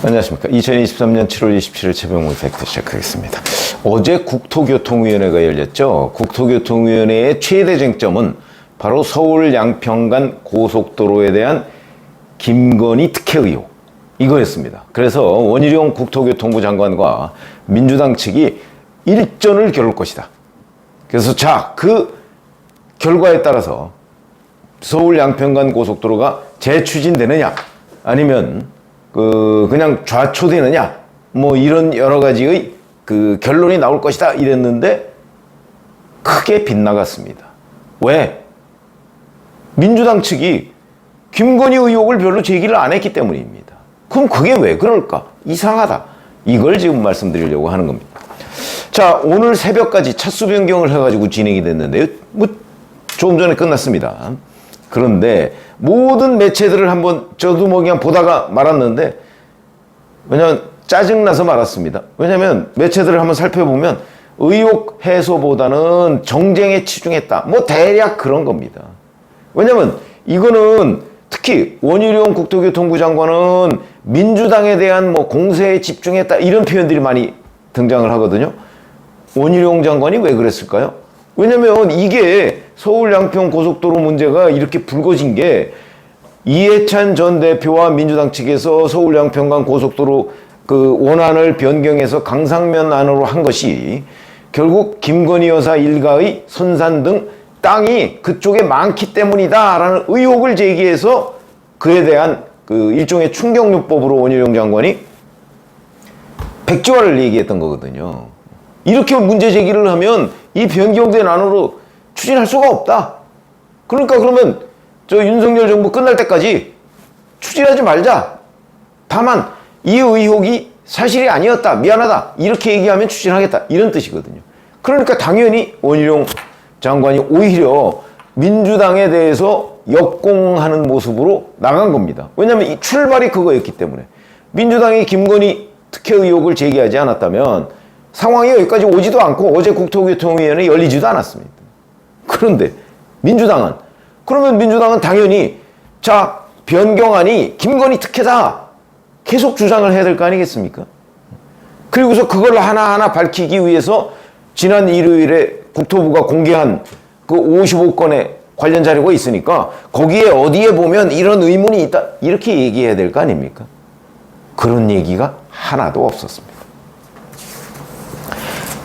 안녕하십니까. 2023년 7월 27일 최병훈 팩트 시작하겠습니다. 어제 국토교통위원회가 열렸죠. 국토교통위원회의 최대 쟁점은 바로 서울 양평간 고속도로에 대한 김건희 특혜 의혹, 이거였습니다. 그래서 원희룡 국토교통부 장관과 민주당 측이 일전을 겨룰 것이다. 그래서 그 결과에 따라서 서울 양평간 고속도로가 재추진되느냐 아니면 그냥 좌초되느냐 뭐 이런 여러 가지의 결론이 나올 것이다 이랬는데 크게 빗나갔습니다. 왜? 민주당 측이 김건희 의혹을 별로 제기를 안 했기 때문입니다. 그럼 그게 왜 그럴까? 이상하다. 이걸 지금 말씀드리려고 하는 겁니다. 자, 오늘 새벽까지 차수 변경을 해가지고 진행이 됐는데요. 조금 전에 끝났습니다. 그런데 모든 매체들을 한번 저도 그냥 보다가 말았는데, 왜냐면 짜증나서 말았습니다. 왜냐면 매체들을 한번 살펴보면 의혹 해소보다는 정쟁에 치중했다. 뭐 대략 그런 겁니다. 왜냐면 이거는 특히 원희룡 국토교통부 장관은 민주당에 대한 뭐 공세에 집중했다 이런 표현들이 많이 등장을 하거든요. 원희룡 장관이 왜 그랬을까요? 왜냐면 이게 서울 양평 고속도로 문제가 이렇게 불거진 게 이해찬 전 대표와 민주당 측에서 서울 양평간 고속도로 원안을 변경해서 강상면 안으로 한 것이 결국 김건희 여사 일가의 선산 등 땅이 그쪽에 많기 때문이다라는 의혹을 제기해서 그에 대한 일종의 충격요법으로 원희룡 장관이 백지화를 얘기했던 거거든요. 이렇게 문제 제기를 하면 이 변경된 안으로 추진할 수가 없다. 그러니까 그러면 윤석열 정부 끝날 때까지 추진하지 말자. 다만 이 의혹이 사실이 아니었다. 미안하다. 이렇게 얘기하면 추진하겠다. 이런 뜻이거든요. 그러니까 당연히 원희룡 장관이 오히려 민주당에 대해서 역공하는 모습으로 나간 겁니다. 왜냐하면 이 출발이 그거였기 때문에. 민주당이 김건희 특혜 의혹을 제기하지 않았다면 상황이 여기까지 오지도 않고 어제 국토교통위원회 열리지도 않았습니다. 그런데 그러면 민주당은 당연히 변경안이 김건희 특혜다 계속 주장을 해야 될 거 아니겠습니까? 그리고서 그걸 하나하나 밝히기 위해서 지난 일요일에 국토부가 공개한 55건의 관련 자료가 있으니까 거기에 어디에 보면 이런 의문이 있다 이렇게 얘기해야 될 거 아닙니까? 그런 얘기가 하나도 없었습니다.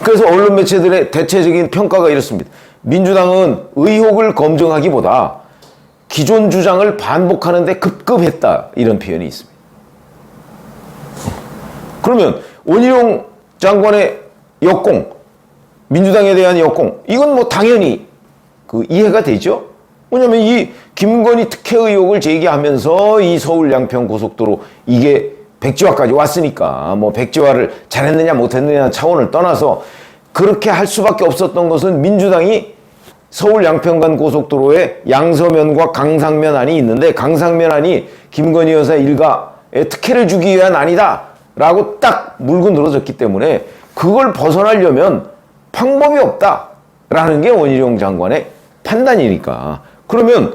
그래서 언론 매체들의 대체적인 평가가 이렇습니다. 민주당은 의혹을 검증하기보다 기존 주장을 반복하는 데 급급했다 이런 표현이 있습니다. 그러면 원희룡 장관의 역공, 민주당에 대한 역공, 이건 뭐 당연히 이해가 되죠. 왜냐면 이 김건희 특혜 의혹을 제기하면서 이 서울 양평 고속도로 이게 백지화까지 왔으니까 뭐 백지화를 잘했느냐 못했느냐 차원을 떠나서 그렇게 할 수밖에 없었던 것은 민주당이 서울 양평간 고속도로에 양서면과 강상면 안이 있는데 강상면 안이 김건희 여사 일가에 특혜를 주기 위한 안이다 라고 딱 물고 늘어졌기 때문에 그걸 벗어나려면 방법이 없다라는 게 원희룡 장관의 판단이니까. 그러면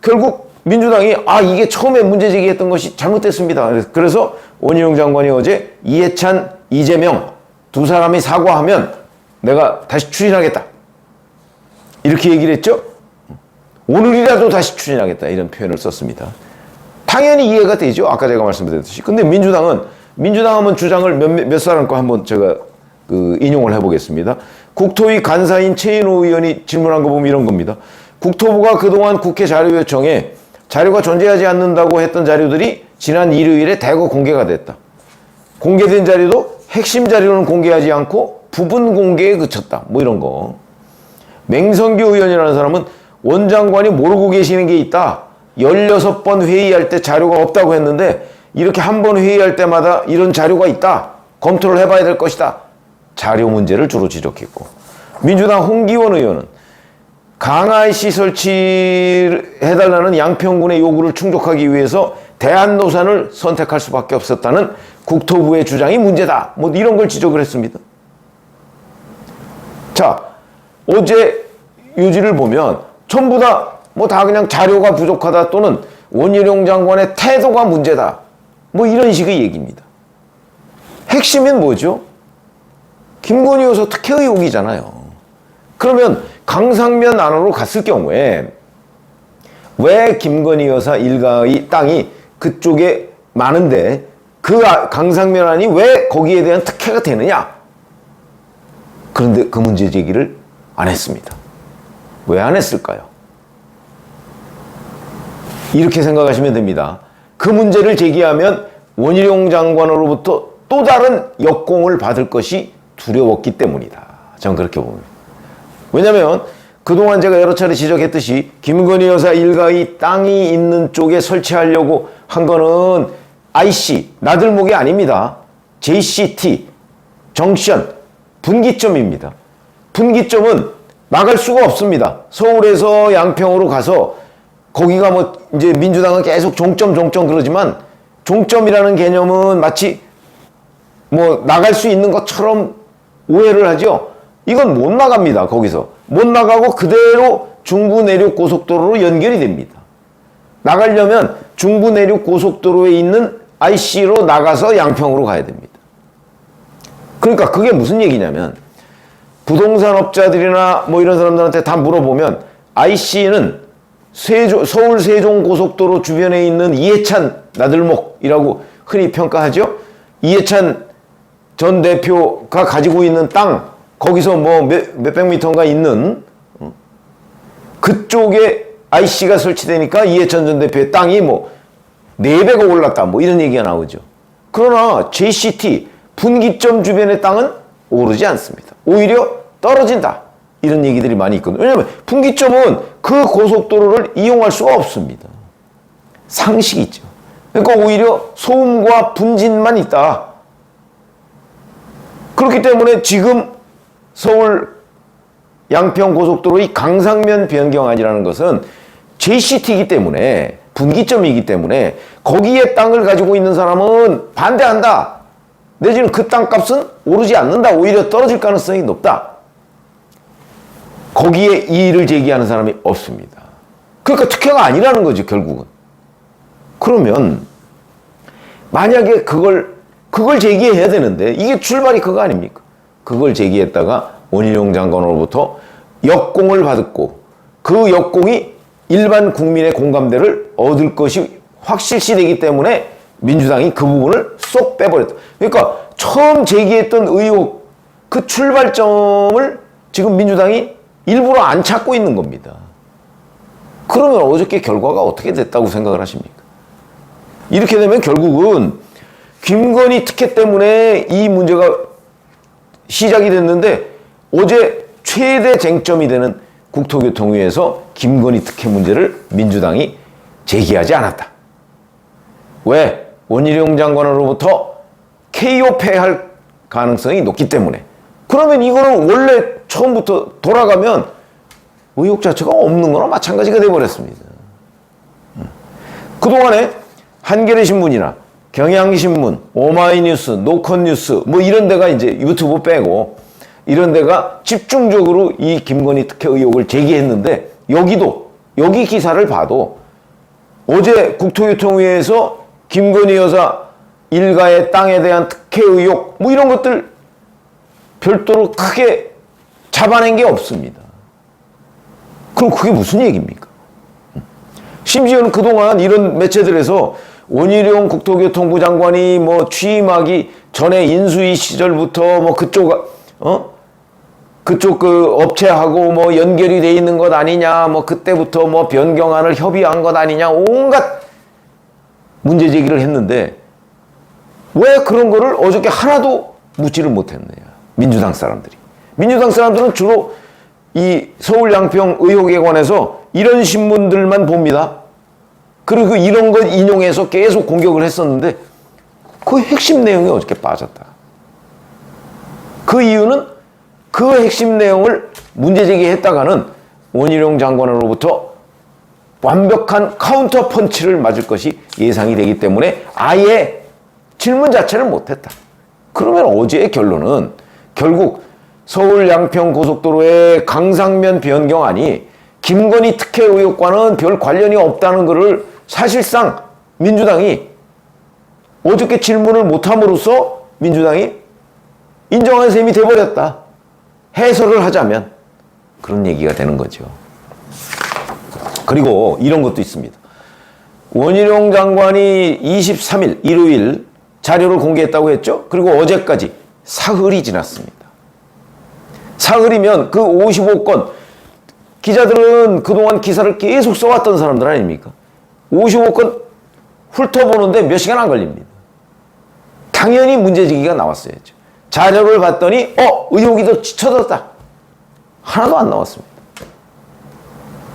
결국 민주당이 이게 처음에 문제 제기했던 것이 잘못됐습니다. 그래서 원희룡 장관이 어제 이해찬, 이재명 두 사람이 사과하면 내가 다시 추진하겠다. 이렇게 얘기를 했죠. 오늘이라도 다시 추진하겠다. 이런 표현을 썼습니다. 당연히 이해가 되죠. 아까 제가 말씀드렸듯이. 근데 민주당은 한번 주장을 몇 사람 거 한번 제가 인용을 해보겠습니다. 국토위 간사인 최인호 의원이 질문한 거 보면 이런 겁니다. 국토부가 그동안 국회 자료 요청에 자료가 존재하지 않는다고 했던 자료들이 지난 일요일에 대거 공개가 됐다. 공개된 자료도 핵심 자료는 공개하지 않고 부분 공개에 그쳤다. 뭐 이런 거. 맹성규 의원이라는 사람은 원 장관이 모르고 계시는 게 있다. 16번 회의할 때 자료가 없다고 했는데 이렇게 한 번 회의할 때마다 이런 자료가 있다. 검토를 해봐야 될 것이다. 자료 문제를 주로 지적했고, 민주당 홍기원 의원은 강화시 설치해달라는 양평군의 요구를 충족하기 위해서 대한노선을 선택할 수밖에 없었다는 국토부의 주장이 문제다. 뭐 이런 걸 지적을 했습니다. 자, 어제 요지를 보면 전부 다 그냥 자료가 부족하다 또는 원희룡 장관의 태도가 문제다. 뭐 이런 식의 얘기입니다. 핵심은 뭐죠? 김건희 여사 특혜 의혹이잖아요. 그러면 강상면 안으로 갔을 경우에 왜 김건희 여사 일가의 땅이 그쪽에 많은데 그 강상면 안이 왜 거기에 대한 특혜가 되느냐? 그런데 그 문제 제기를 안 했습니다. 왜 안 했을까요? 이렇게 생각하시면 됩니다. 그 문제를 제기하면 원희룡 장관으로부터 또 다른 역공을 받을 것이 두려웠기 때문이다. 저는 그렇게 봅니다. 왜냐하면 그동안 제가 여러 차례 지적했듯이 김건희 여사 일가의 땅이 있는 쪽에 설치하려고 한 거는 IC, 나들목이 아닙니다. JCT, 정션, 분기점입니다. 분기점은 나갈 수가 없습니다. 서울에서 양평으로 가서 거기가 뭐 이제 민주당은 계속 종점 그러지만 종점이라는 개념은 마치 뭐 나갈 수 있는 것처럼 오해를 하죠. 이건 못 나갑니다. 거기서 못 나가고 그대로 중부 내륙 고속도로로 연결이 됩니다. 나가려면 중부 내륙 고속도로에 있는 IC로 나가서 양평으로 가야 됩니다. 그러니까 그게 무슨 얘기냐면 부동산 업자들이나 뭐 이런 사람들한테 다 물어보면 IC는 서울 세종 고속도로 주변에 있는 이해찬 나들목이라고 흔히 평가하죠. 이해찬 전 대표가 가지고 있는 땅, 거기서 뭐 몇백 미터가 있는 그쪽에 IC가 설치되니까 이해찬 전 대표의 땅이 뭐 4배가 올랐다, 뭐 이런 얘기가 나오죠. 그러나 JCT 분기점 주변의 땅은 오르지 않습니다. 오히려 떨어진다, 이런 얘기들이 많이 있거든요. 왜냐하면 분기점은 그 고속도로를 이용할 수가 없습니다. 상식이죠. 그러니까 오히려 소음과 분진만 있다. 그렇기 때문에 지금 서울 양평 고속도로의 강상면 변경안이라는 것은 JCT이기 때문에, 분기점이기 때문에 거기에 땅을 가지고 있는 사람은 반대한다. 내지는 그 땅값은 오르지 않는다. 오히려 떨어질 가능성이 높다. 거기에 이의를 제기하는 사람이 없습니다. 그러니까 특혜가 아니라는 거죠, 결국은. 그러면 만약에 그걸 제기해야 되는데 이게 출발이 그거 아닙니까? 그걸 제기했다가 원희룡 장관으로부터 역공을 받았고 그 역공이 일반 국민의 공감대를 얻을 것이 확실시되기 때문에 민주당이 그 부분을 쏙 빼버렸다. 그러니까 처음 제기했던 의혹, 그 출발점을 지금 민주당이 일부러 안 찾고 있는 겁니다. 그러면 어저께 결과가 어떻게 됐다고 생각을 하십니까? 이렇게 되면 결국은 김건희 특혜 때문에 이 문제가 시작이 됐는데 어제 최대 쟁점이 되는 국토교통위에서 김건희 특혜 문제를 민주당이 제기하지 않았다. 왜? 원희룡 장관으로부터 KO 패할 가능성이 높기 때문에. 그러면 이거는 원래 처음부터 돌아가면 의혹 자체가 없는 거나 마찬가지가 돼버렸습니다. 그동안에 한겨레 신문이나 경향신문, 오마이뉴스, 노컷뉴스 뭐 이런 데가 이제 유튜브 빼고 이런 데가 집중적으로 이 김건희 특혜 의혹을 제기했는데 여기 기사를 봐도 어제 국토교통위에서 김건희 여사 일가의 땅에 대한 특혜 의혹 뭐 이런 것들 별도로 크게 잡아낸 게 없습니다. 그럼 그게 무슨 얘기입니까? 심지어는 그동안 이런 매체들에서 원희룡 국토교통부 장관이 뭐 취임하기 전에 인수위 시절부터 뭐 그쪽 그 업체하고 뭐 연결이 돼 있는 것 아니냐, 뭐 그때부터 뭐 변경안을 협의한 것 아니냐, 온갖 문제 제기를 했는데 왜 그런 거를 어저께 하나도 묻지를 못했느냐, 민주당 사람들이. 민주당 사람들은 주로 이 서울 양평 의혹에 관해서 이런 신문들만 봅니다. 그리고 이런 것 인용해서 계속 공격을 했었는데 그 핵심 내용이 어저께 빠졌다. 그 이유는 그 핵심 내용을 문제 제기했다가는 원희룡 장관으로부터 완벽한 카운터 펀치를 맞을 것이 예상이 되기 때문에 아예 질문 자체를 못했다. 그러면 어제의 결론은 결국 서울 양평 고속도로의 강상면 변경안이 김건희 특혜 의혹과는 별 관련이 없다는 것을 사실상 민주당이 어저께 질문을 못함으로써 민주당이 인정한 셈이 돼버렸다. 해설을 하자면 그런 얘기가 되는 거죠. 그리고 이런 것도 있습니다. 원희룡 장관이 23일 일요일 자료를 공개했다고 했죠. 그리고 어제까지 사흘이 지났습니다. 사흘이면 그 55건, 기자들은 그동안 기사를 계속 써왔던 사람들 아닙니까? 55건 훑어보는데 몇 시간 안 걸립니다. 당연히 문제제기가 나왔어야죠. 자료를 봤더니 의혹이 더 짙어졌다. 하나도 안 나왔습니다.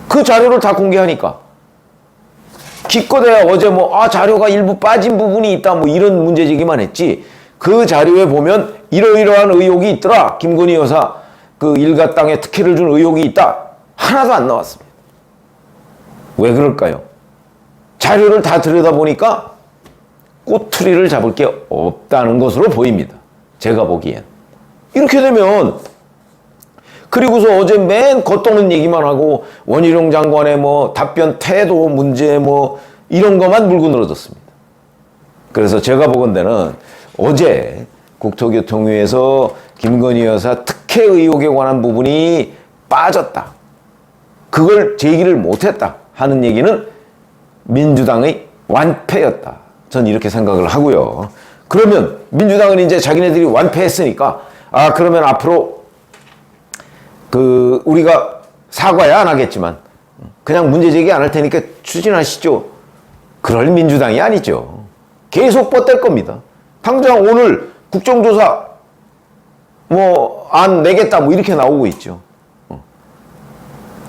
그 자료를 다 공개하니까 기껏해야 어제 자료가 일부 빠진 부분이 있다 이런 문제제기만 했지, 그 자료에 보면 이러이러한 의혹이 있더라, 김건희 여사 그 일가 땅에 특혜를 준 의혹이 있다, 하나도 안 나왔습니다. 왜 그럴까요? 자료를 다 들여다보니까 꼬투리를 잡을 게 없다는 것으로 보입니다. 제가 보기엔. 이렇게 되면, 그리고서 어제 맨 겉도는 얘기만 하고 원희룡 장관의 답변 태도 문제 이런 것만 물고 늘어졌습니다. 그래서 제가 보건대는 어제 국토교통위에서 김건희 여사 특혜 의혹에 관한 부분이 빠졌다, 그걸 제기를 못했다 하는 얘기는 민주당의 완패였다, 전 이렇게 생각을 하고요. 그러면 민주당은 이제 자기네들이 완패했으니까 그러면 앞으로 우리가 사과야 안 하겠지만 그냥 문제 제기 안 할 테니까 추진하시죠. 그럴 민주당이 아니죠. 계속 뻗댈 겁니다. 당장 오늘 국정조사 안 내겠다 이렇게 나오고 있죠.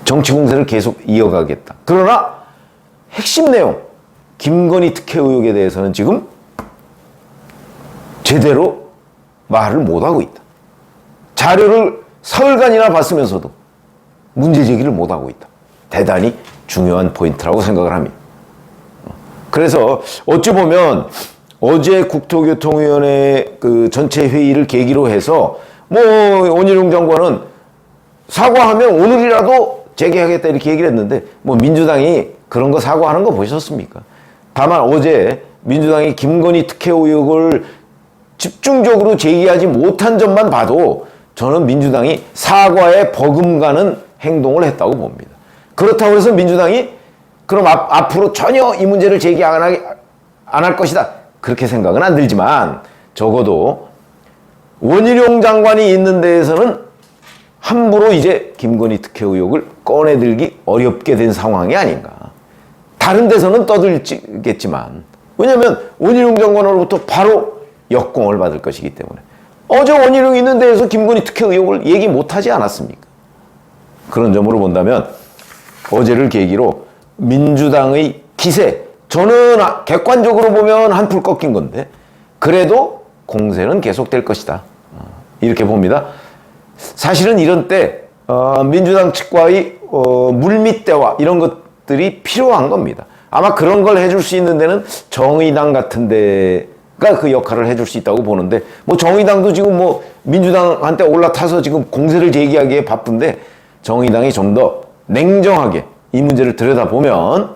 정치 공세를 계속 이어가겠다. 그러나 핵심 내용, 김건희 특혜 의혹에 대해서는 지금 제대로 말을 못하고 있다. 자료를 사흘간이나 봤으면서도 문제 제기를 못하고 있다. 대단히 중요한 포인트라고 생각을 합니다. 그래서 어찌 보면 어제 국토교통위원회 그 전체 회의를 계기로 해서 원희룡 장관은 사과하면 오늘이라도 재개하겠다 이렇게 얘기를 했는데 민주당이 그런 거 사과하는 거 보셨습니까? 다만 어제 민주당이 김건희 특혜 의혹을 집중적으로 제기하지 못한 점만 봐도 저는 민주당이 사과에 버금가는 행동을 했다고 봅니다. 그렇다고 해서 민주당이 그럼 앞으로 전혀 이 문제를 제기 안 할 것이다, 그렇게 생각은 안 들지만 적어도 원희룡 장관이 있는 데에서는 함부로 이제 김건희 특혜 의혹을 꺼내들기 어렵게 된 상황이 아닌가. 다른 데서는 떠들겠지만, 왜냐하면 원희룡 장관으로부터 바로 역공을 받을 것이기 때문에. 어제 원희룡 있는 데에서 김건희 특혜 의혹을 얘기 못하지 않았습니까? 그런 점으로 본다면 어제를 계기로 민주당의 기세, 저는 객관적으로 보면 한풀 꺾인 건데 그래도 공세는 계속될 것이다, 이렇게 봅니다. 사실은 이런 때 민주당 측과의 물밑 대화 이런 것들이 필요한 겁니다. 아마 그런 걸 해줄 수 있는 데는 정의당 같은 데가 그 역할을 해줄 수 있다고 보는데, 정의당도 지금 민주당한테 올라타서 지금 공세를 제기하기에 바쁜데, 정의당이 좀 더 냉정하게 이 문제를 들여다보면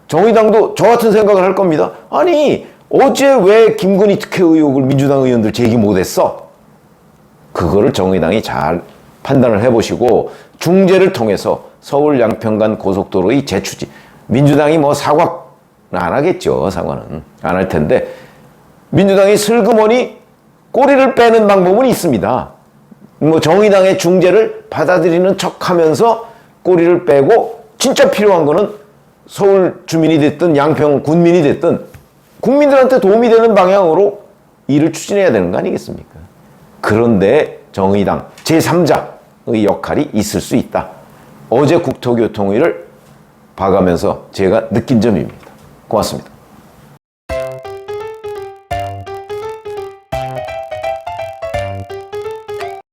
정의당도 저 같은 생각을 할 겁니다. 아니, 어제 왜 김건희 특혜 의혹을 민주당 의원들 제기 못했어? 그거를 정의당이 잘 판단을 해보시고 중재를 통해서 서울 양평간 고속도로의 재추진, 민주당이 사과 안 하겠죠. 사과는 안 할 텐데 민주당이 슬그머니 꼬리를 빼는 방법은 있습니다. 정의당의 중재를 받아들이는 척하면서 꼬리를 빼고, 진짜 필요한 거는 서울 주민이 됐든 양평 군민이 됐든 국민들한테 도움이 되는 방향으로 일을 추진해야 되는 거 아니겠습니까? 그런데 정의당 제3자의 역할이 있을 수 있다. 어제 국토교통위를 봐가면서 제가 느낀 점입니다. 고맙습니다.